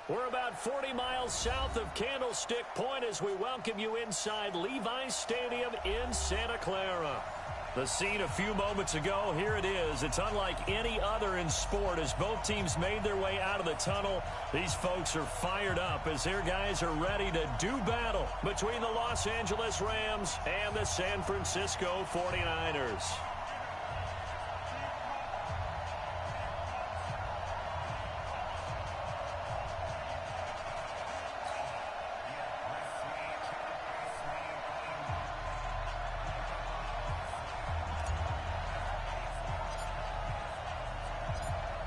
We're about 40 miles south of Candlestick Point as we welcome you inside Levi's Stadium in Santa Clara. The scene a few moments ago, here it is. It's unlike any other in sport as both teams made their way out of the tunnel. These folks are fired up as their guys are ready to do battle between the Los Angeles Rams and the San Francisco 49ers.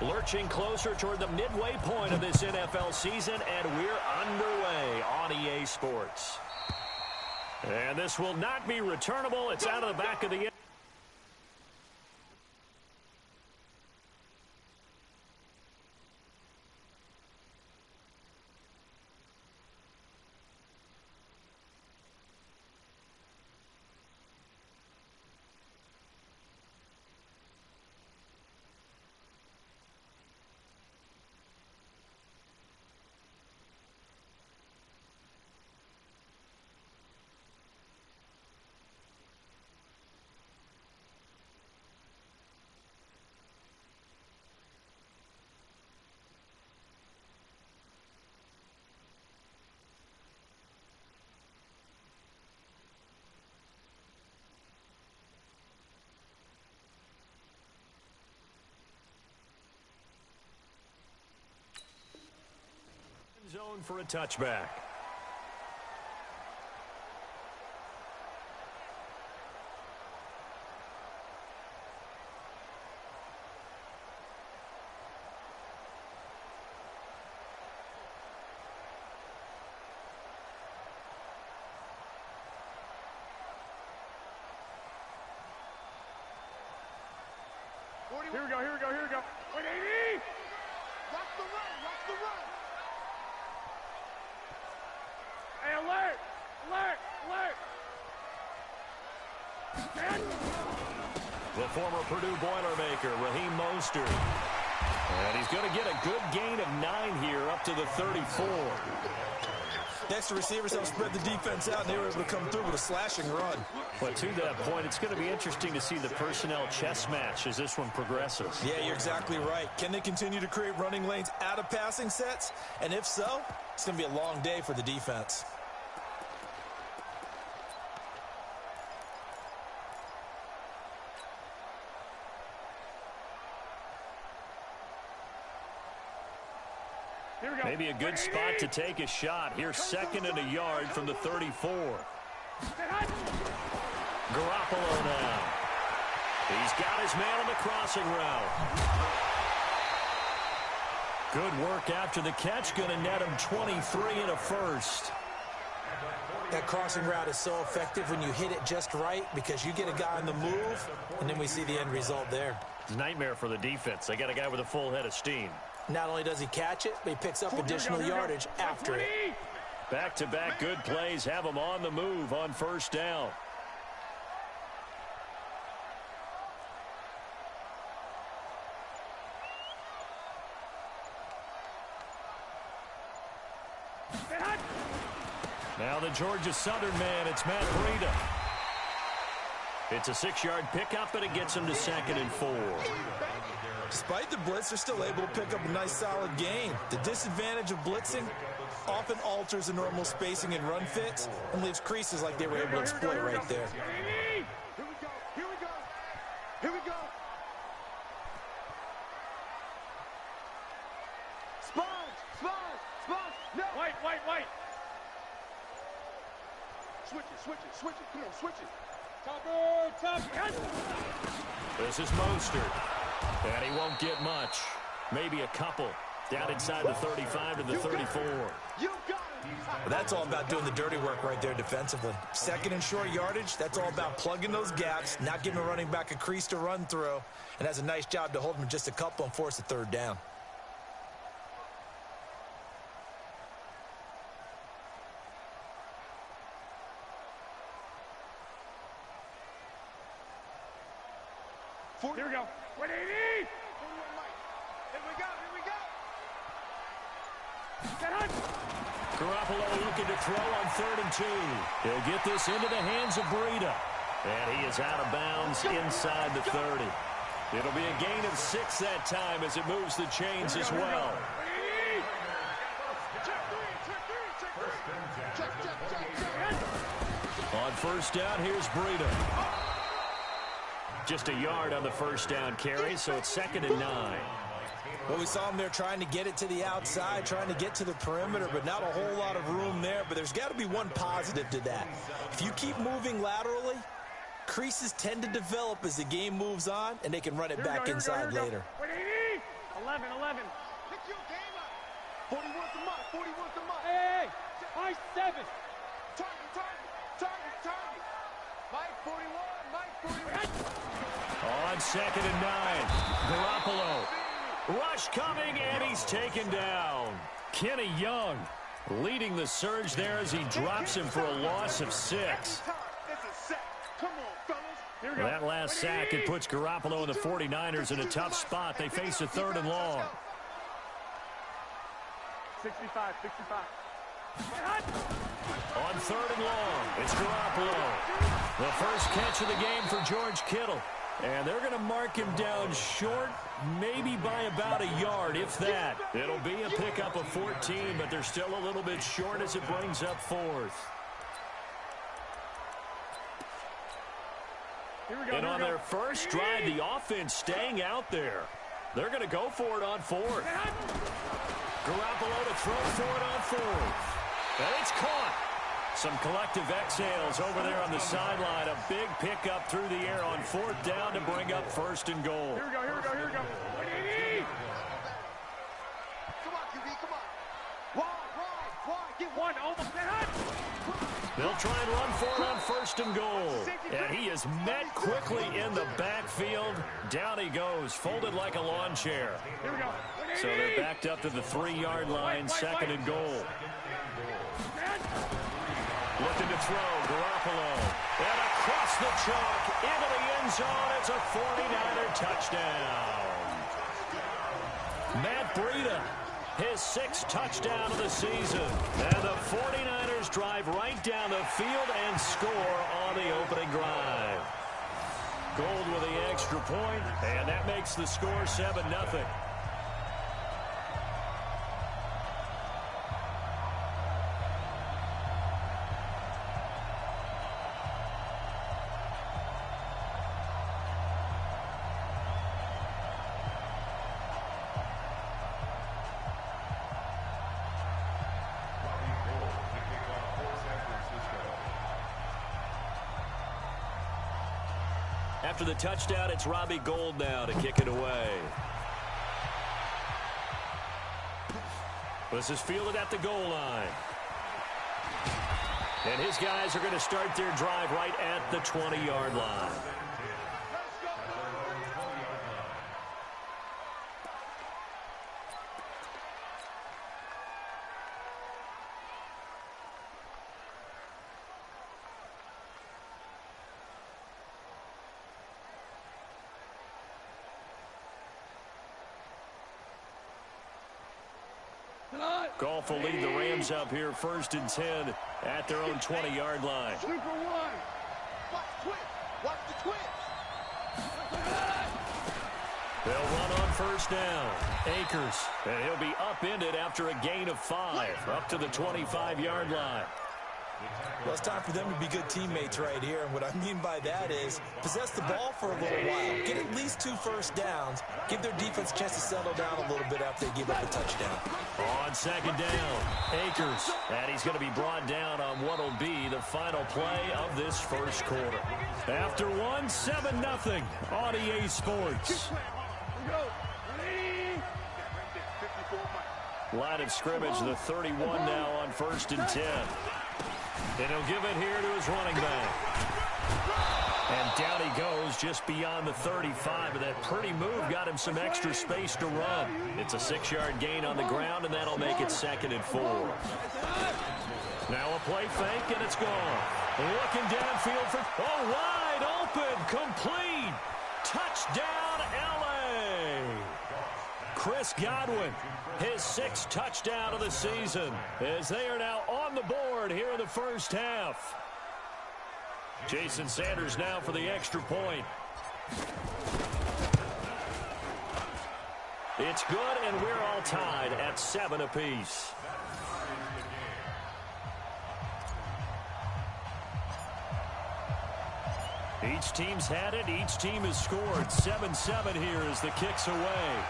Lurching closer toward the midway point of this NFL season, and we're underway on EA Sports. And this will not be returnable. It's out of the back of the end. Zone for a touchback. Here we go, here we go, here we go. 180! Rock the run, rock the run. Hey, alert! Alert! Alert! The former Purdue Boilermaker, Raheem Mostert. And he's going to get a good gain of 9 here up to the 34. Next, the receivers have spread the defense out, and they were able to come through with a slashing run. But to that point, it's going to be interesting to see the personnel chess match as this one progresses. Yeah, you're exactly right. Can they continue to create running lanes out of passing sets? And if so, it's going to be a long day for the defense. Maybe a good spot to take a shot. Here's 2nd and a yard from the 34. Garoppolo now. He's got his man on the crossing route. Good work after the catch. Going to net him 23 and a first. That crossing route is so effective when you hit it just right because you get a guy on the move, and then we see the end result there. It's a nightmare for the defense. They got a guy with a full head of steam. Not only does he catch it, but he picks up additional yardage after it. Back-to-back good plays have him on the move on first down. Now the Georgia Southern man, it's Matt Breida. It's a 6-yard pickup, and it gets him to 2nd and 4. Despite the blitz, they're still able to pick up a nice solid gain. The disadvantage of blitzing often alters the normal spacing and run fits and leaves creases like they were able to exploit right there. Here we go, here we go, here we go. Sponge, no. White. Switch it, come on, switch it. Top. This is Mostert. And he won't get much. Maybe a couple. Down inside the 35 to the 34. That's all about doing the dirty work right there defensively. 2nd and short yardage, that's all about plugging those gaps, not giving a running back a crease to run through, and has a nice job to hold him just a couple and force a 3rd down. Here we go. 180! Here we go. Garoppolo looking to throw on 3rd and 2. He'll get this into the hands of Breida. And he is out of bounds inside the 30. It'll be a gain of 6 that time as it moves the chains as well. On 1st down, here's Breida. Just a yard on the 1st down carry, so it's 2nd and 9. Well, we saw him there trying to get it to the outside, trying to get to the perimeter, but not a whole lot of room there. But there's got to be one positive to that. If you keep moving laterally, creases tend to develop as the game moves on, and they can run it back inside later. 11. Pick your game up. 41 to Mike. 41 to Mike. Hey, Mike 7. Target. Mike 41. Mike 41. On 2nd and 9. Garoppolo. Rush coming, and he's taken down. Kenny Young leading the surge there as he drops him for a loss of 6. That last sack, it puts Garoppolo and the 49ers in a tough spot. They face a 3rd and long. 65. On 3rd and long, it's Garoppolo. The first catch of the game for George Kittle. And they're going to mark him down short, maybe by about a yard, if that. It'll be a pickup of 14, but they're still a little bit short as it brings up 4th. And on their first drive, the offense staying out there. They're going to go for it on 4th. Garoppolo to throw for it on 4th. And it's caught. Some collective exhales over there on the sideline. A big pickup through the air on 4th down to bring up 1st and goal. Here we go. Come on, QB, come on. Wide. Get one. Almost that. They'll try and run for it on 1st and goal. And he is met quickly in the backfield. Down he goes, folded like a lawn chair. Here we go. So they're backed up to the 3-yard line, 2nd and goal. Looking to throw, Garoppolo. And across the chalk, into the end zone. It's a 49er touchdown. Matt Breida, his 6th touchdown of the season. And the 49ers drive right down the field and score on the opening drive. Gold with the extra point, and that makes the score 7-0. After the touchdown, it's Robbie Gould now to kick it away. This is fielded at the goal line. And his guys are going to start their drive right at the 20-yard line. Goff will lead the Rams up here 1st and 10 at their own 20-yard line. Sleeper one. Watch the twitch. They'll run on 1st down. Akers, and he'll be upended after a gain of 5 up to the 25-yard line. Well, it's time for them to be good teammates right here. And what I mean by that is possess the ball for a little while. Get at least 2 first downs. Give their defense a chance to settle down a little bit after they give up a touchdown. On 2nd down, Akers. And he's going to be brought down on what will be the final play of this first quarter. After 7-0 on EA Sports. Line of scrimmage, the 31 now on 1st and 10. And he'll give it here to his running back. And down he goes just beyond the 35. And that pretty move got him some extra space to run. It's a 6-yard gain on the ground, and that'll make it 2nd and 4. Now a play fake, and it's gone. Looking downfield for, wide open, complete. Touchdown, L.A. Chris Godwin, his 6th touchdown of the season, as they are now on the board here in the first half. Jason Sanders now for the extra point. It's good, and we're all tied at 7 apiece. Each team's had it. Each team has scored. 7-7 here as the kick's away.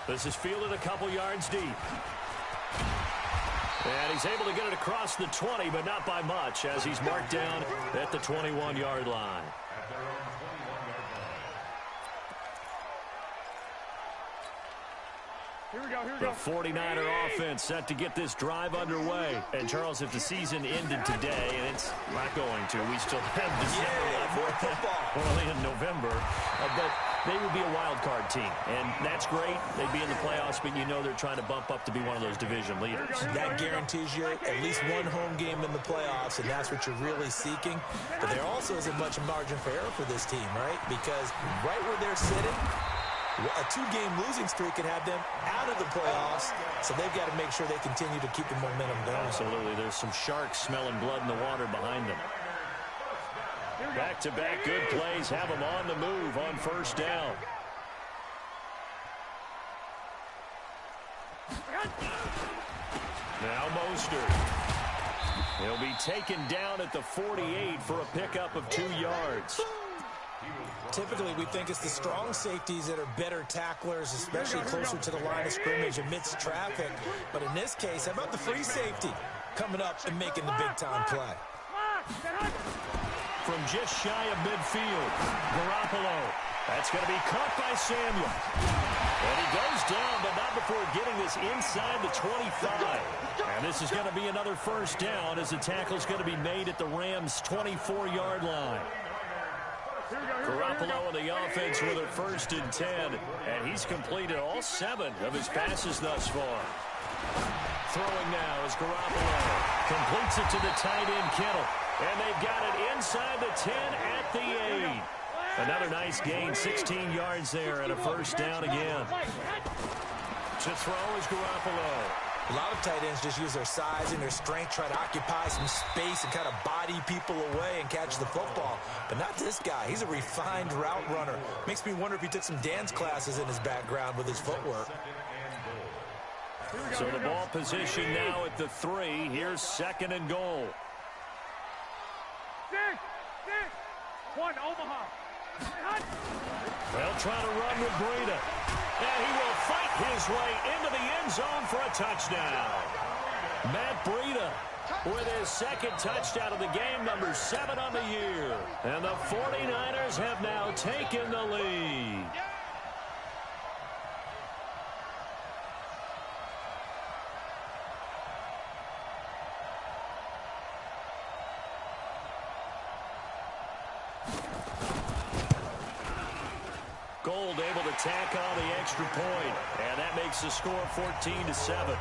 This is fielded a couple yards deep. And he's able to get it across the 20, but not by much, as he's marked down at the 21-yard line. The 49er offense set to get this drive underway. And, Charles, if the season ended today, and it's not going to, we still have December left. Only in November. But they would be a wild card team. And that's great. They'd be in the playoffs, but you know they're trying to bump up to be one of those division leaders. That guarantees you at least one home game in the playoffs, and that's what you're really seeking. But there also isn't much margin for error for this team, right? Because right where they're sitting, a 2-game losing streak could have them out of the playoffs, so they've got to make sure they continue to keep the momentum going. Absolutely. There's some sharks smelling blood in the water behind them. Back-to-back good plays have them on the move on first down. Now Mostert. He'll be taken down at the 48 for a pickup of 2 yards. Typically, we think it's the strong safeties that are better tacklers, especially closer to the line of scrimmage amidst traffic. But in this case, how about the free safety coming up and making the big-time play? From just shy of midfield, Garoppolo. That's going to be caught by Samuel. And he goes down, but not before getting this inside the 25. And this is going to be another first down as the tackle's going to be made at the Rams' 24-yard line. Garoppolo and the offense with a 1st and 10. And he's completed all 7 of his passes thus far. Throwing now is Garoppolo. Completes it to the tight end, Kittle. And they've got it inside the 10 at the 8. Another nice gain, 16 yards there and a first down again. To throw is Garoppolo. A lot of tight ends just use their size and their strength, try to occupy some space and kind of body people away and catch the football. But not this guy. He's a refined route runner. Makes me wonder if he took some dance classes in his background with his footwork. So the ball position now at the 3. Here's 2nd and goal. 1, Omaha. They'll try to run with Breida. And he will fight his way into the end zone for a touchdown. Matt Breida with his 2nd touchdown of the game, number 7 on the year. And the 49ers have now taken the lead. Gold able to tack on the extra point, and that makes the score 14-7.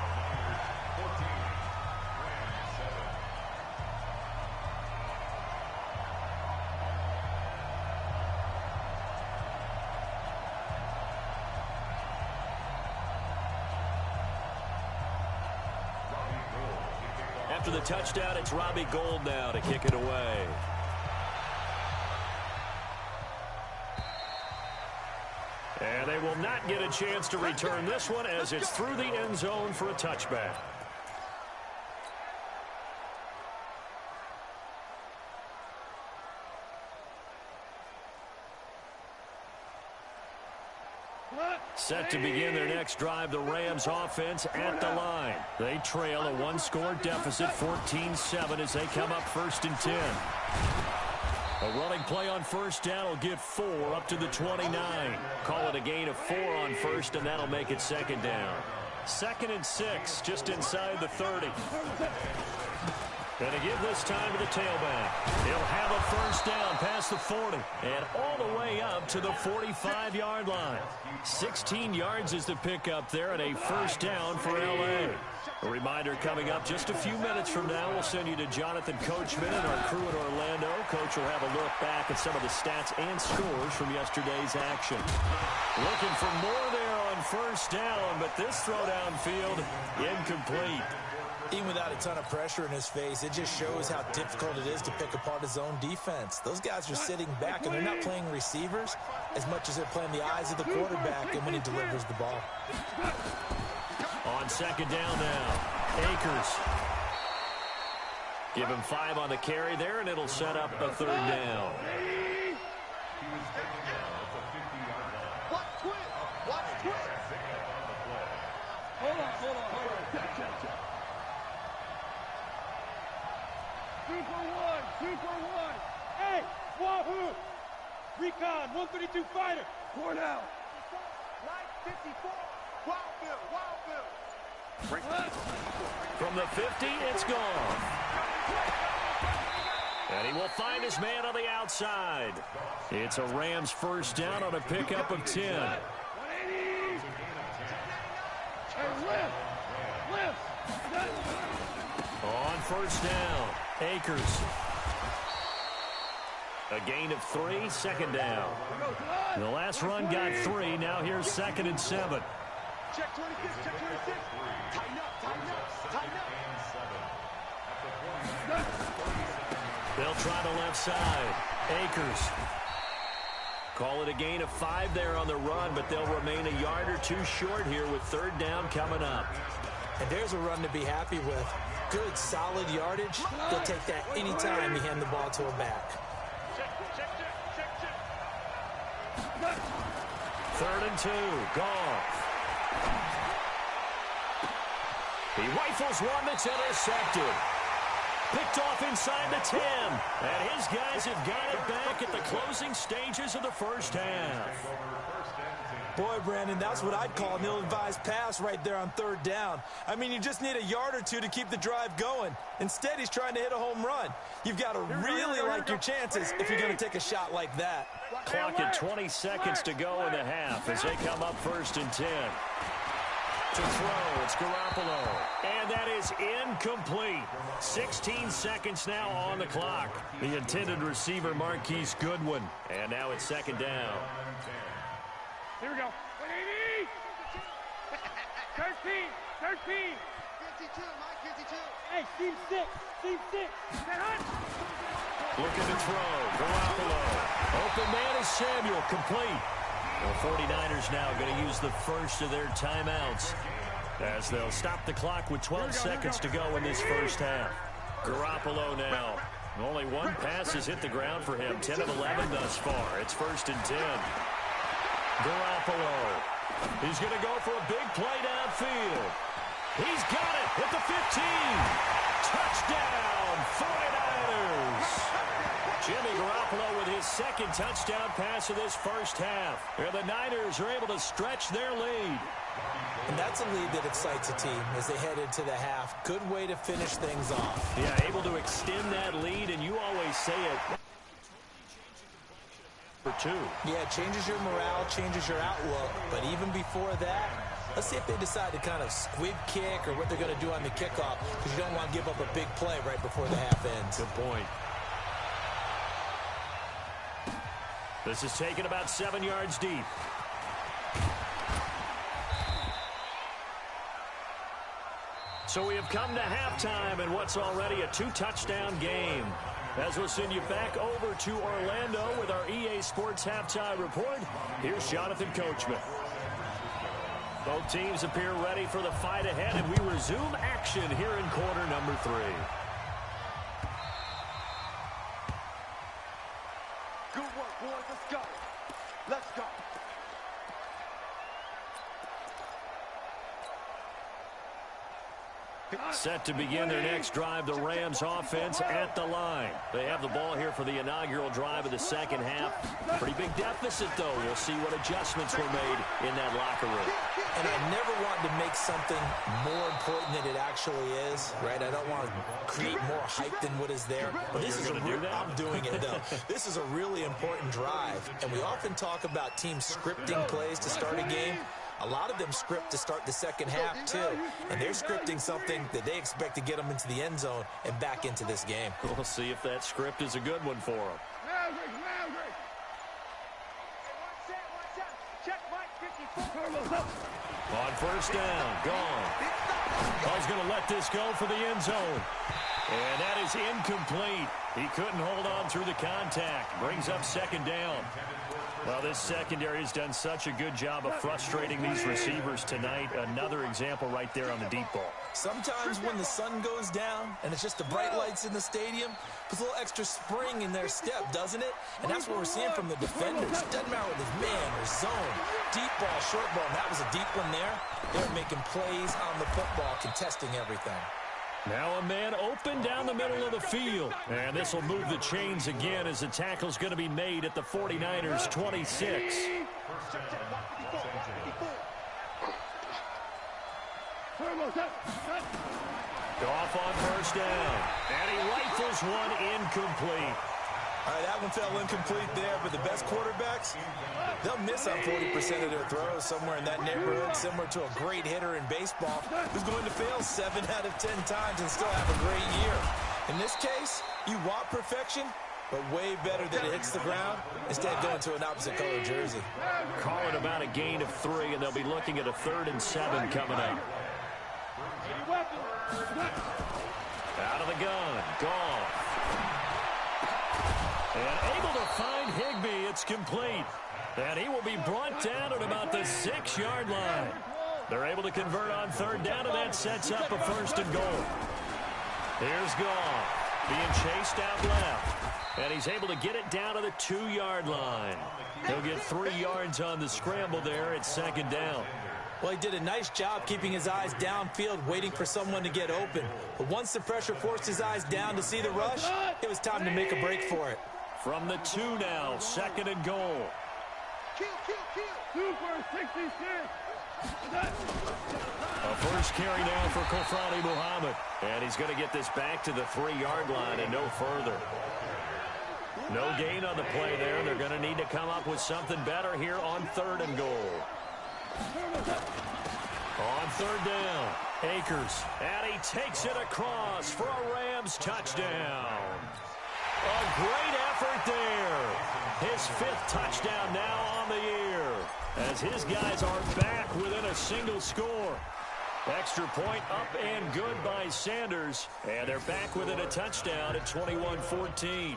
After the touchdown, it's Robbie Gould now to kick it away. And they will not get a chance to return this one as it's through the end zone for a touchback. Set to begin their next drive, the Rams offense at the line. They trail a 1-score deficit, 14-7 as they come up 1st and 10. A running play on first down will get 4 up to the 29. Call it a gain of 4 on first, and that'll make it 2nd down. 2nd and 6, just inside the 30. And to give this time to the tailback. He'll have a first down past the 40 and all the way up to the 45-yard line. 16 yards is the pickup there and a first down for L.A. A reminder coming up just a few minutes from now, we'll send you to Jonathan Coachman and our crew in Orlando. Coach will have a look back at some of the stats and scores from yesterday's action. Looking for more there on first down, but this throw downfield incomplete. Even without a ton of pressure in his face, it just shows how difficult it is to pick apart his own defense. Those guys are sitting back, and they're not playing receivers as much as they're playing the eyes of the quarterback and when he delivers the ball. On second down now, Akers. Give him 5 on the carry there, and it'll set up a third down. Hold on. 2 for 1. Hey, Wahoo! Recon, 132 fighter. Cornell. Line 54. Wildville. From the 50, it's gone. And he will find his man on the outside. It's a Rams first down on a pickup of 10. 180. Hey, lift. On first down, Akers. A gain of 3, second down. The last run got 3. Now here's 2nd and 7. Check 26. Tighten up. They'll try the left side. Akers. Call it a gain of 5 there on the run, but they'll remain a yard or 2 short here with third down coming up. And there's a run to be happy with. Good, solid yardage. They'll take that anytime you hand the ball to a back. Check. 3rd and 2. Goff. He rifles one that's intercepted. Picked off inside the 10. And his guys have got it back at the closing stages of the first half. Boy, Brandon, that's what I'd call an ill-advised pass right there on third down. I mean, you just need a yard or 2 to keep the drive going. Instead, he's trying to hit a home run. You've got to really like your chances if you're going to take a shot like that. Clock at 20 seconds to go in the half as they come up 1st and 10. To throw, it's Garoppolo. And that is incomplete. 16 seconds now on the clock. The intended receiver, Marquise Goodwin. And now it's 2nd down. Here we go. 180. 13. 52, Mike, 52. Hey, team 6. Looking to throw. Garoppolo. Open man is Samuel. Complete. The 49ers now going to use the first of their timeouts as they'll stop the clock with 12 seconds to go in this first half. Garoppolo now. Only 1 pass has hit the ground for him. 10 of 11 thus far. It's 1st and 10. Garoppolo. He's going to go for a big play downfield. He's got it at the 15. Touchdown, 49ers. Jimmy Garoppolo with his 2nd touchdown pass of this first half. And the Niners are able to stretch their lead. And that's a lead that excites a team as they head into the half. Good way to finish things off. Yeah, able to extend that lead, and you always say it. For 2. Yeah, it changes your morale, changes your outlook. But even before that, let's see if they decide to kind of squib kick or what they're going to do on the kickoff, because you don't want to give up a big play right before the half ends. Good point. This is taken about 7 yards deep. So we have come to halftime in what's already a 2-touchdown game. As we'll send you back over to Orlando with our EA Sports Halftime Report, here's Jonathan Coachman. Both teams appear ready for the fight ahead, and we resume action here in quarter number 3. Good work, boys. Let's go. Set to begin their next drive, the Rams offense at the line. They have the ball here for the inaugural drive of the second half. Pretty big deficit, though. We'll see what adjustments were made in that locker room. And I never want to make something more important than it actually is, right? I don't want to create more hype than what is there. But this is I'm doing it, though. This is a really important drive. And we often talk about teams scripting plays to start a game. A lot of them script to start the second half, too. And they're scripting something that they expect to get them into the end zone and back into this game. We'll see if that script is a good one for them. On first down, gone. He's going to let this go for the end zone. And that is incomplete. He couldn't hold on through the contact. Brings up second down. Well, this secondary has done such a good job of frustrating these receivers tonight. Another example right there on the deep ball. Sometimes when the sun goes down and it's just the bright lights in the stadium, puts a little extra spring in their step, doesn't it? And that's what we're seeing from the defenders. Doesn't matter whether it's man or zone. Deep ball, short ball, and that was a deep one there. They're making plays on the football, contesting everything. Now a man open down the middle of the field. And this will move the chains again as the tackle's going to be made at the 49ers' 26. Goff on first down. And he rifles one incomplete. All right, that one fell incomplete there, but the best quarterbacks, they'll miss on 40% of their throws, somewhere in that neighborhood, similar to a great hitter in baseball who's going to fail 7 out of 10 times and still have a great year. In this case, you want perfection, but way better that it hits the ground instead of going to an opposite color jersey. Call it about a gain of 3, and they'll be looking at a 3rd and 7 coming up. Out of the gun, Goff. And able to find Higbee. It's complete. And he will be brought down at about the 6-yard line. They're able to convert on 3rd down, and that sets up a 1st and goal. Here's Goff being chased out left. And he's able to get it down to the 2-yard line. He'll get 3 yards on the scramble there at 2nd down. Well, he did a nice job keeping his eyes downfield, waiting for someone to get open. But once the pressure forced his eyes down to see the rush, it was time to make a break for it. From the 2 now, 2nd and goal. A first carry now for Kofrani Muhammad. And he's going to get this back to the 3-yard line and no further. No gain on the play there. They're going to need to come up with something better here on 3rd and goal. On 3rd down, Akers. And he takes it across for a Rams touchdown. A great effort there. His 5th touchdown now on the year, as his guys are back within a single score. Extra point up and good by Sanders, and they're back within a touchdown at 21-14.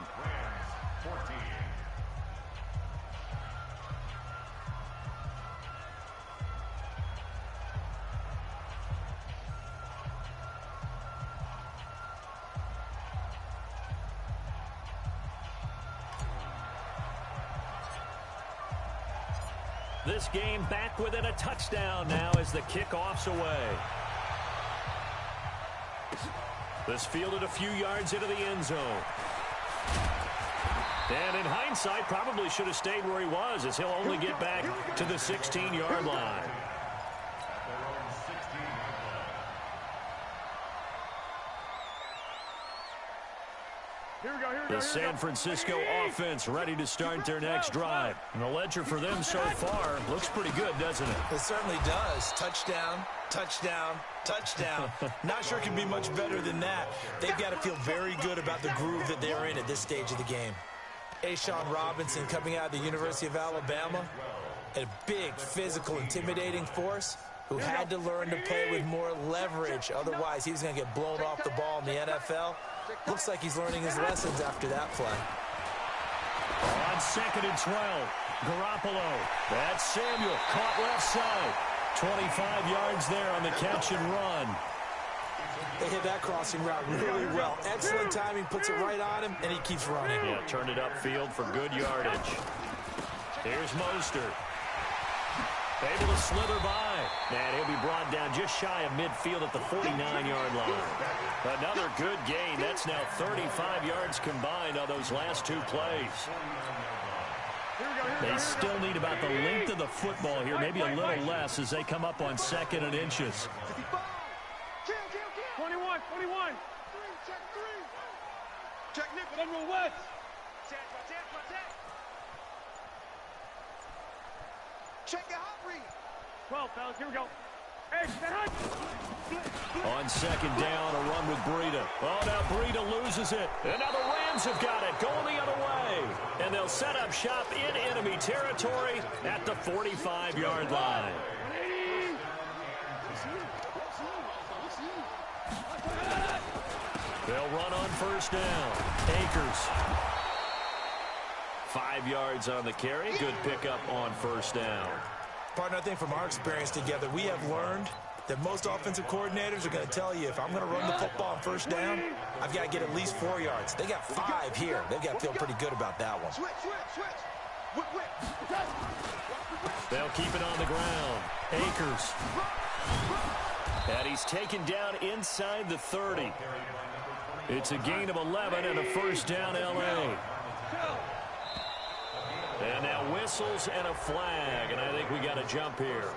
This game back within a touchdown now as the kickoff's away. This fielded a few yards into the end zone. And in hindsight, probably should have stayed where he was, as he'll only get back to the 16-yard line. The San Francisco offense ready to start their next drive. And the ledger for them so far looks pretty good, doesn't it? It certainly does. Touchdown, touchdown, touchdown. Not sure it can be much better than that. They've got to feel very good about the groove that they're in at this stage of the game. A'Shawn Robinson coming out of the University of Alabama, a big, physical, intimidating force who had to learn to play with more leverage. Otherwise, he was going to get blown off the ball in the NFL. Looks like he's learning his lessons after that play. On 2nd and 12, Garoppolo. That's Samuel, caught left side. 25 yards there on the catch and run. They hit that crossing route really well. Excellent timing, puts it right on him, and he keeps running. Yeah, turned it upfield for good yardage. Here's Mostert. Able to slither by. And he'll be brought down just shy of midfield at the 49-yard line. Another good gain. That's now 35 yards combined on those last two plays. They still need about the length of the football here, maybe a little less as they come up on 2nd and inches. 21. Check nickel. Then roll west. Check the hot read. 12, fellas. Here we go. Hey, that hot. On 2nd down, a run with Breida. Oh, now Breida loses it. And now the Rams have got it, going the other way. And they'll set up shop in enemy territory at the 45-yard line. They'll run on 1st down. Akers. 5 yards on the carry. Good pickup on 1st down. Partner, I think from our experience together, we have learned that most offensive coordinators are going to tell you, if I'm going to run the football on 1st down, I've got to get at least 4 yards. They got 5 here. They've got to feel pretty good about that one. They'll keep it on the ground. Akers. And he's taken down inside the 30. It's a gain of 11 and a 1st down L.A. And now whistles and a flag, and I think we got a jump here.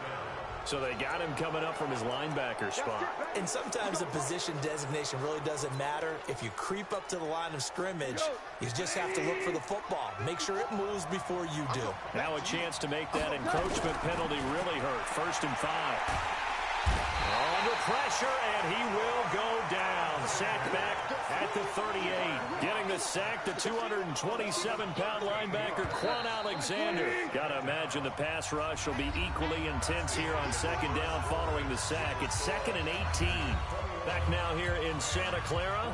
So they got him coming up from his linebacker spot. And sometimes the position designation really doesn't matter. If you creep up to the line of scrimmage, you just have to look for the football. Make sure it moves before you do. Now a chance to make that encroachment penalty really hurt. 1st and 5. Under pressure, and he will go down. Sacked back at the 38. Getting the sack, the 227-pound linebacker, Quan Alexander. Got to imagine the pass rush will be equally intense here on 2nd down following the sack. It's 2nd and 18. Back now here in Santa Clara.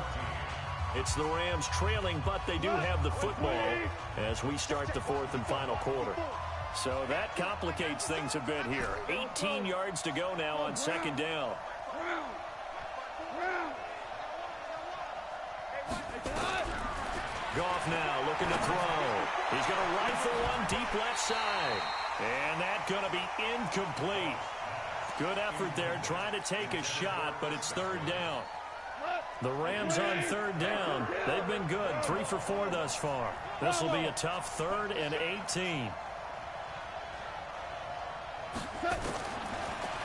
It's the Rams trailing, but they do have the football as we start the 4th and final quarter. So that complicates things a bit here. 18 yards to go now on 2nd down. Goff now looking to throw. He's going to rifle one deep left side. And that's going to be incomplete. Good effort there trying to take a shot, but it's 3rd down. The Rams on 3rd down. They've been good. 3 for 4 thus far. This will be a tough 3rd and 18.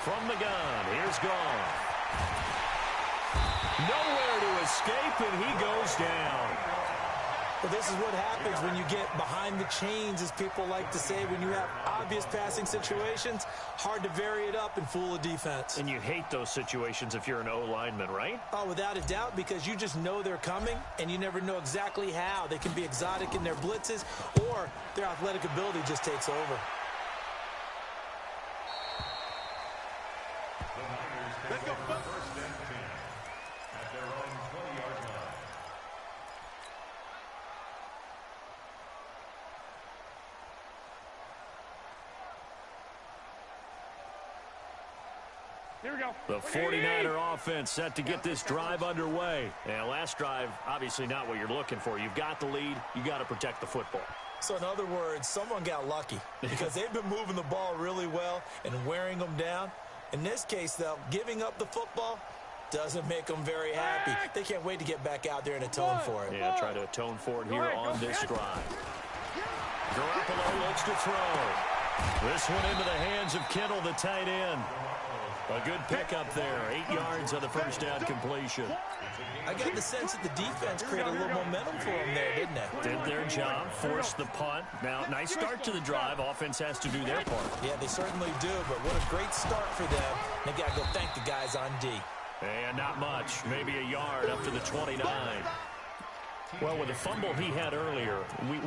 From the gun, here's Goff. Nowhere to escape, and he goes down. Well, this is what happens when you get behind the chains, as people like to say. When you have obvious passing situations, hard to vary it up and fool a defense. And you hate those situations if you're an O-lineman, right? Oh, without a doubt, because you just know they're coming, and you never know exactly how. They can be exotic in their blitzes, or their athletic ability just takes over. Let's go. 1st and 10 at their own 20-yard line. Here we go. The 49er offense set to get this drive underway. And last drive, obviously not what you're looking for. You've got the lead. You got to protect the football. So in other words, someone got lucky because they've been moving the ball really well and wearing them down. In this case, though, giving up the football doesn't make them very happy. They can't wait to get back out there and atone for it. Yeah, try to atone for it here on this drive. Garoppolo looks to throw. This one into the hands of Kittle, the tight end. A good pickup there. 8 yards on the 1st down completion. I got the sense that the defense created a little momentum for them there, didn't they? Did their job, forced the punt. Now, nice start to the drive. Offense has to do their part. Yeah, they certainly do, but what a great start for them. They got to go thank the guys on D. And not much. Maybe a yard up to the 29. Well, with the fumble he had earlier,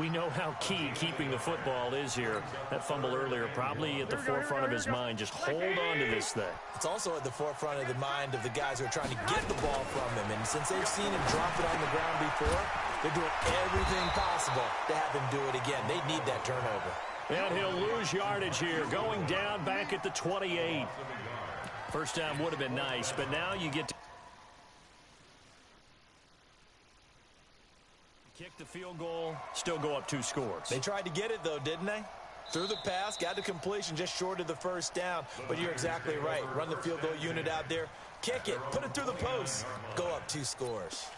we know how key keeping the football is here. That fumble earlier probably at the forefront of his mind. Just hold on to this thing. It's also at the forefront of the mind of the guys who are trying to get the ball from him. And since they've seen him drop it on the ground before, they're doing everything possible to have him do it again. They need that turnover. And he'll lose yardage here, going down back at the 28. First down would have been nice, but now you get to kick the field goal, still go up 2 scores. They tried to get it, though, didn't they? Threw the pass, got the completion just short of the first down. But you're exactly right. Run the field goal unit out there. Kick it. Put it through the post. Go up 2 scores.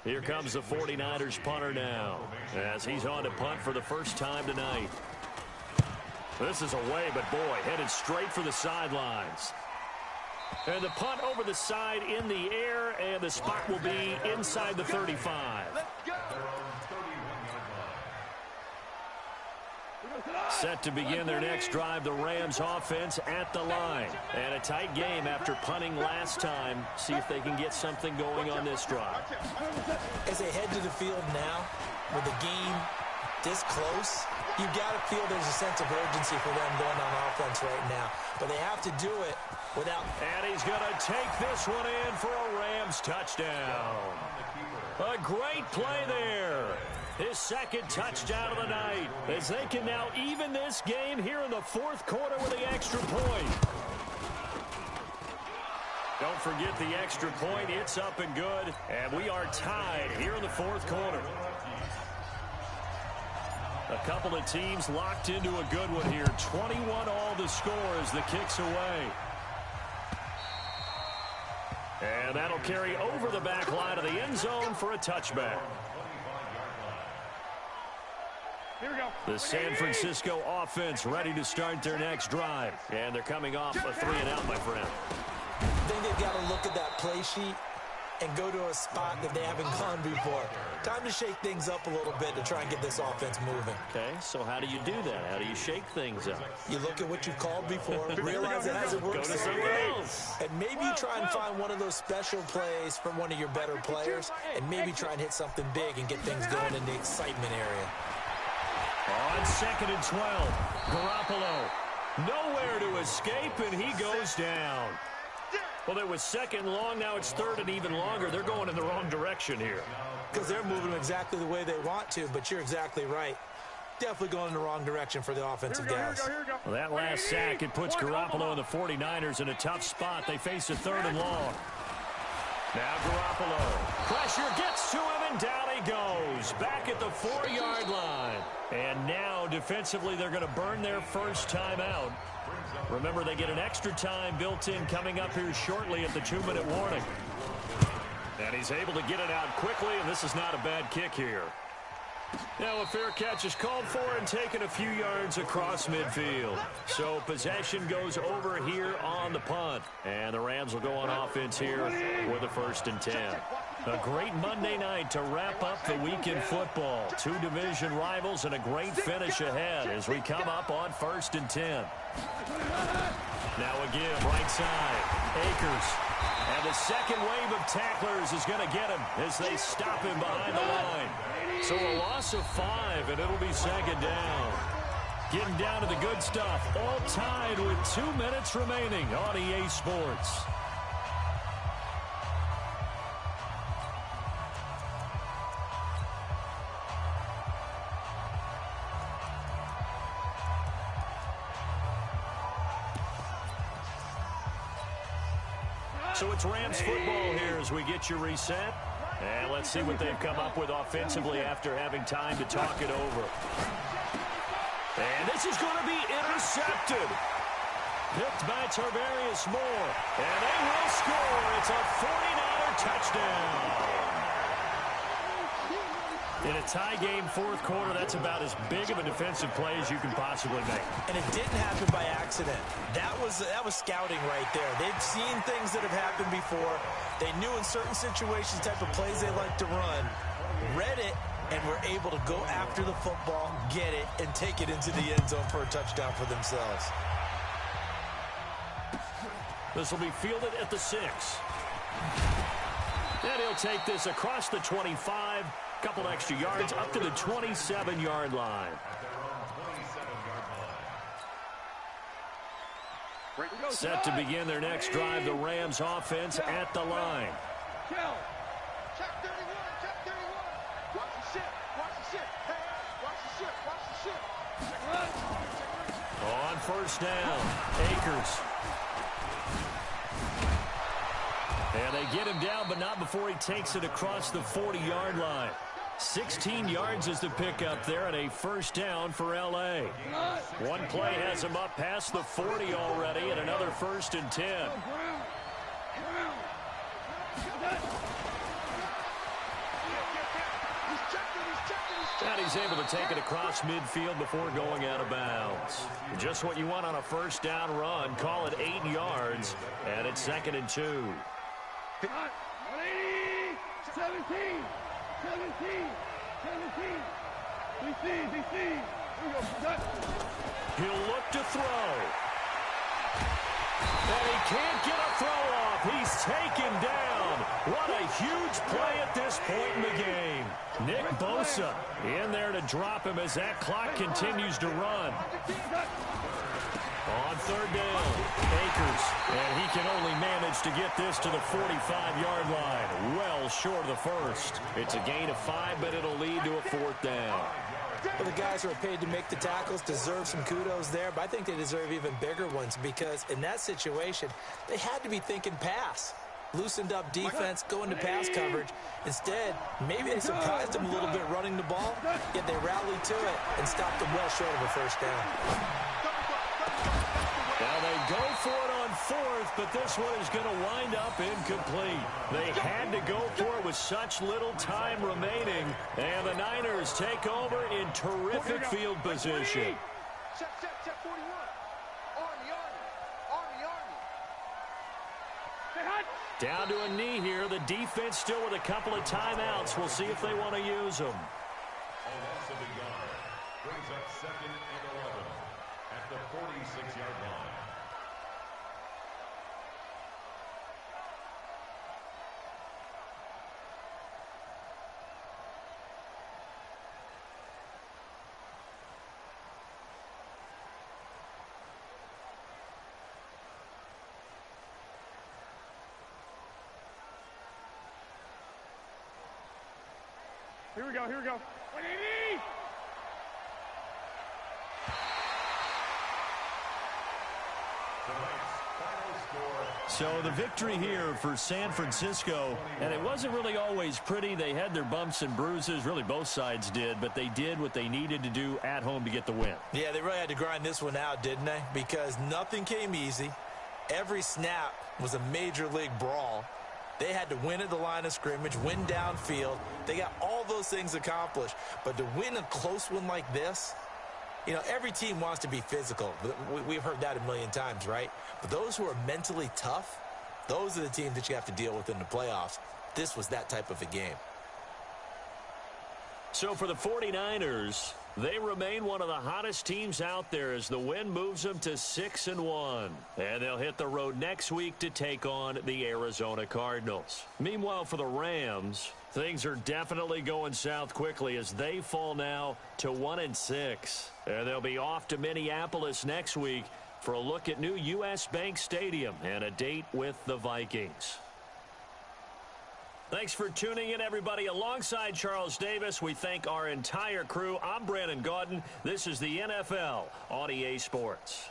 Here comes the 49ers punter now as he's on to punt for the first time tonight. This is away, but boy, headed straight for the sidelines. And the punt over the side in the air, and the spot will be inside the 35. Set to begin their next drive, the Rams offense at the line. And a tight game after punting last time. See if they can get something going on this drive. As they head to the field now, with the game this close, you got to feel there's a sense of urgency for them going on offense right now. But they have to do it without... And he's going to take this one in for a Rams touchdown. A great play there. His second touchdown of the night, as they can now even this game here in the fourth quarter with the extra point. Don't forget the extra point. It's up and good, and we are tied here in the fourth quarter. A couple of teams locked into a good one here. 21 all the score as the kick's away. And that'll carry over the back line of the end zone for a touchback. Here we go. The San Francisco offense ready to start their next drive. And they're coming off a 3-and-out, my friend. I think they've got to look at that play sheet and go to a spot that they haven't gone before. Time to shake things up a little bit to try and get this offense moving. Okay, so how do you do that? How do you shake things up? You look at what you've called before, realize it hasn't worked Go to so something great, else. and maybe try and find one of those special plays from one of your better players, and maybe try and hit something big and get things going in the excitement area. On 2nd and 12, Garoppolo nowhere to escape, and he goes down. Well, it was 2nd long. Now it's 3rd and even longer. They're going in the wrong direction here. Because they're moving exactly the way they want to, but you're exactly right. Definitely going in the wrong direction for the offensive guys. Well, that last sack, it puts Garoppolo and the 49ers in a tough spot. They face a 3rd and long. Now Garoppolo. Pressure gets to him, and down he goes. Back at the 4-yard line. And now, defensively, they're going to burn their first time out. Remember, they get an extra time built in coming up here shortly at the 2-minute warning. And he's able to get it out quickly, and this is not a bad kick here. Now a fair catch is called for and taken a few yards across midfield. So possession goes over here on the punt. And the Rams will go on offense here with a 1st and 10. A great Monday night to wrap up the week in football. 2 division rivals and a great finish ahead as we come up on 1st and 10. Now a give right side. Akers. And the second wave of tacklers is going to get him as they stop him behind the line. So a loss of 5, and it'll be 2nd down. Getting down to the good stuff. All tied with 2 minutes remaining on EA Sports. So it's Rams football here as we get you reset. And let's see what they've come up with offensively after having time to talk it over. And this is going to be intercepted. Picked by Tarvarius Moore. And they will score. It's a 49er touchdown. In a tie game, 4th quarter, that's about as big of a defensive play as you can possibly make. And it didn't happen by accident. That was scouting right there. They've seen things that have happened before. They knew in certain situations type of plays they like to run, read it, and were able to go after the football, get it, and take it into the end zone for a touchdown for themselves. This will be fielded at the 6. And he'll take this across the 25. Couple extra yards up to the 27-yard line. Set to begin their next drive, the Rams offense at the line. Check 31, check 31. Watch the ship, watch the ship. Hey, watch the ship, watch the ship. On 1st down, Akers. And they get him down, but not before he takes it across the 40-yard line. 16 yards is the pickup there and a first down for L.A. One play has him up past the 40 already and another 1st and 10. And he's able to take it across midfield before going out of bounds. Just what you want on a first down run. Call it 8 yards, and it's 2nd and 2. 17. He'll look to throw. And he can't get a throw off. He's taken down. What a huge play at this point in the game. Nick Bosa in there to drop him as that clock continues to run. On 3rd down, Akers, and he can only manage to get this to the 45-yard line. Well short of the first. It's a gain of 5, but it'll lead to a 4th down. Well, the guys who are paid to make the tackles deserve some kudos there, but I think they deserve even bigger ones because in that situation, they had to be thinking pass. Loosened up defense, going to pass coverage. Instead, maybe they surprised them a little bit running the ball, yet they rallied to it and stopped them well short of a first down. Now they go for it on 4th, but this one is going to wind up incomplete. They had to go for it with such little time remaining, and the Niners take over in terrific field position. Set 41. Army. Down to a knee here. The defense still with a couple of timeouts. We'll see if they want to use them. A loss of a yard brings up 2nd and 11 at the 46-yard line. Here we go. 180! So the victory here for San Francisco, and it wasn't really always pretty. They had their bumps and bruises. Really, both sides did, but they did what they needed to do at home to get the win. Yeah, they really had to grind this one out, didn't they? Because nothing came easy. Every snap was a major league brawl. They had to win at the line of scrimmage, win downfield. They got all those things accomplished. But to win a close one like this, you know, every team wants to be physical. We've heard that a million times, right? But those who are mentally tough, those are the teams that you have to deal with in the playoffs. This was that type of a game. So for the 49ers, they remain one of the hottest teams out there as the win moves them to 6-1. And they'll hit the road next week to take on the Arizona Cardinals. Meanwhile, for the Rams, things are definitely going south quickly as they fall now to 1-6. And they'll be off to Minneapolis next week for a look at new U.S. Bank Stadium and a date with the Vikings. Thanks for tuning in, everybody. Alongside Charles Davis, we thank our entire crew. I'm Brandon Gaudin. This is the NFL on EA Sports.